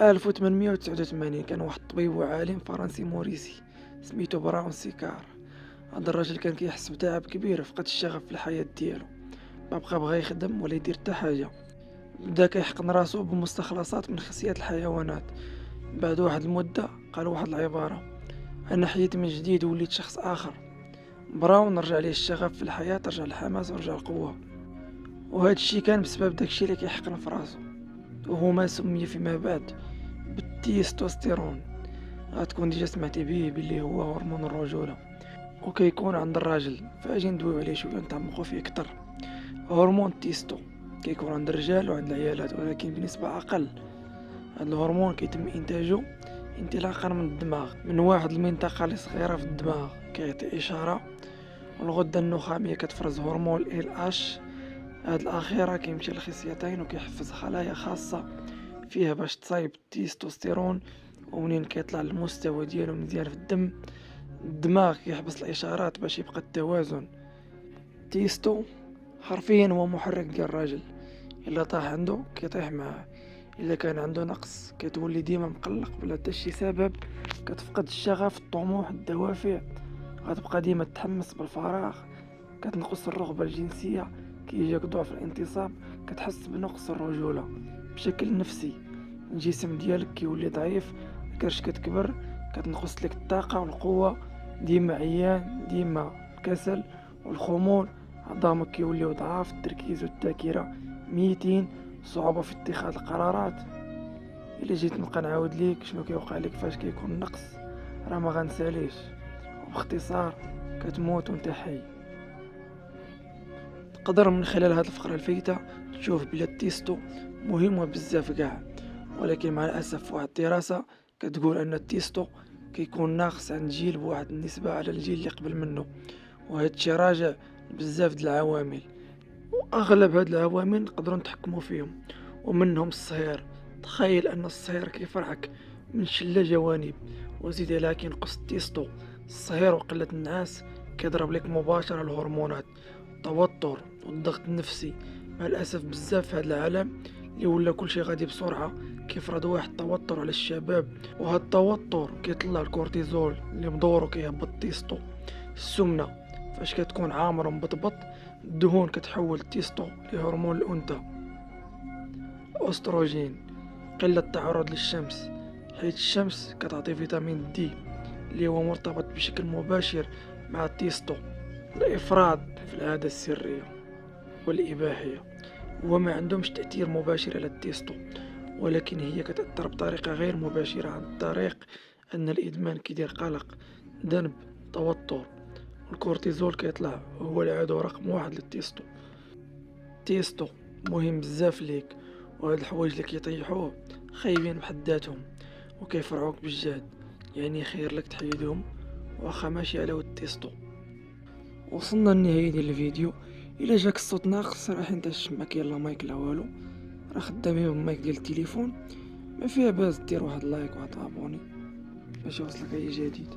1889 كان واحد الطبيب وعالم فرنسي موريسي سميتو براون سيكار. هذا الراجل كان كيحس بتعب كبير، فقد الشغف في الحياة ديالو، ما بغى يخدم ولا يدير حتى حاجة. بدا كيحقن راسو بمستخلصات من خصيات الحيوانات. بعد واحد المدة قال واحد العبارة: انا حييت من جديد ووليت شخص اخر. براون رجع ليه الشغف في الحياة، رجع الحماس ورجع القوة. وهذا الشي كان بسبب داكشي اللي كيحقن في راسو، وهو ما سمي فيما بعد بالتيستوستيرون. غتكون ديجا سمعتي بيه باللي هو هرمون الرجولة، وكيكون عند الراجل، فاجي ندويو عليه شويه نتعمقو فيه اكتر. هرمون التيستو كيكون عند الرجال وعند العيالات، ولكن بنسبة اقل. هذا الهرمون كيتم انتاجه انطلاقا من الدماغ، من واحد المنطقة اللي صغيرة في الدماغ، كيعطي اشارة، والغدة النخامية كتفرز هرمون ال اش. هاد الاخيرة كيمشي للخصيتين وكيحفز خلايا خاصة فيها باش تصايب التيستوستيرون. ومنين كيطلع المستوى ديالو مزيان في الدم، الدماغ كيحبس الاشارات باش يبقى التوازن. تيستو حرفيا هو محرك ديال الراجل، الا طاح عنده كيطيح معاه، الا كان عنده نقص كتولي ديما مقلق بلا حتى شي سبب، كتفقد الشغف، الطموح، الدوافع، غتبقى ديما تحمس بالفراغ، كتنقص الرغبة الجنسية، كيجيك ضعف الانتصاب، كتحس بنقص الرجولة بشكل نفسي. الجسم ديالك كيولي ضعيف، الكرش كتكبر، كتنقص لك الطاقة والقوة، ديما عيان، ديما كسل والخمول. عظامك كيوليو ضعاف، التركيز والذاكرة ميتين، صعوبة في اتخاذ القرارات. الا جيت نبقى نعاود ليك شنو كيوقع لك فاش كيكون النقص، راه ما غنساليش، وباختصار كتموت وانت حي. تقدر من خلال هذه الفقرة الفايتة تشوف بلي التيستو مهم بزاف كاع، ولكن مع الأسف واحد الدراسة كتقول أن التيستو كيكون ناقص عند جيل بواحد النسبة على الجيل اللي قبل منه. وهذا الشي راجع بزاف د العوامل، واغلب هاد العوامل نقدروا نتحكموا فيهم، ومنهم الصهير. تخيل ان الصهير كيفرحك من شلة جوانب، وزيد عليها كينقص التيستو. الصهير وقلة النعاس كيضرب لك مباشرة الهرمونات، التوتر والضغط النفسي. مع الاسف بزاف في هذا العالم اللي ولا كلشي غادي بسرعة كيفرض واحد التوتر على الشباب، وهذا التوتر كيطلع الكورتيزول اللي مدورو كيهبط التيستو. السمنة فاش كتكون عامر ومبطبط، الدهون كتحول التيستو لهرمون الأنثى. أستروجين، قلة التعرض للشمس، حيث الشمس كتعطي فيتامين دي اللي هو مرتبط بشكل مباشر مع التيستو. الإفراط في العادة السرية والإباحية هو ما عندهمش تأثير مباشر على التيستو، ولكن هي كتأثر بطريقة غير مباشرة عن طريق أن الإدمان كيدير قلق، ذنب، توتر. الكورتيزول كيطلع هو العدو رقم واحد للتيستو. التيستو مهم بزاف ليك، وهاد الحوايج اللي كيطيحوه خايبين بحد ذاتهم وكيفرعوك بالجهد، يعني خير لك تحيدهم واخا ماشي على ود التيستو. وصلنا للنهاية ديال الفيديو. الا جاك الصوت ناقص راه حيت ما كاين لا مايك لا والو، راه خدامين بالمايك ديال التليفون. ما فيها باس دير واحد لايك وواحد ابوني باش يوصلك اي جديد.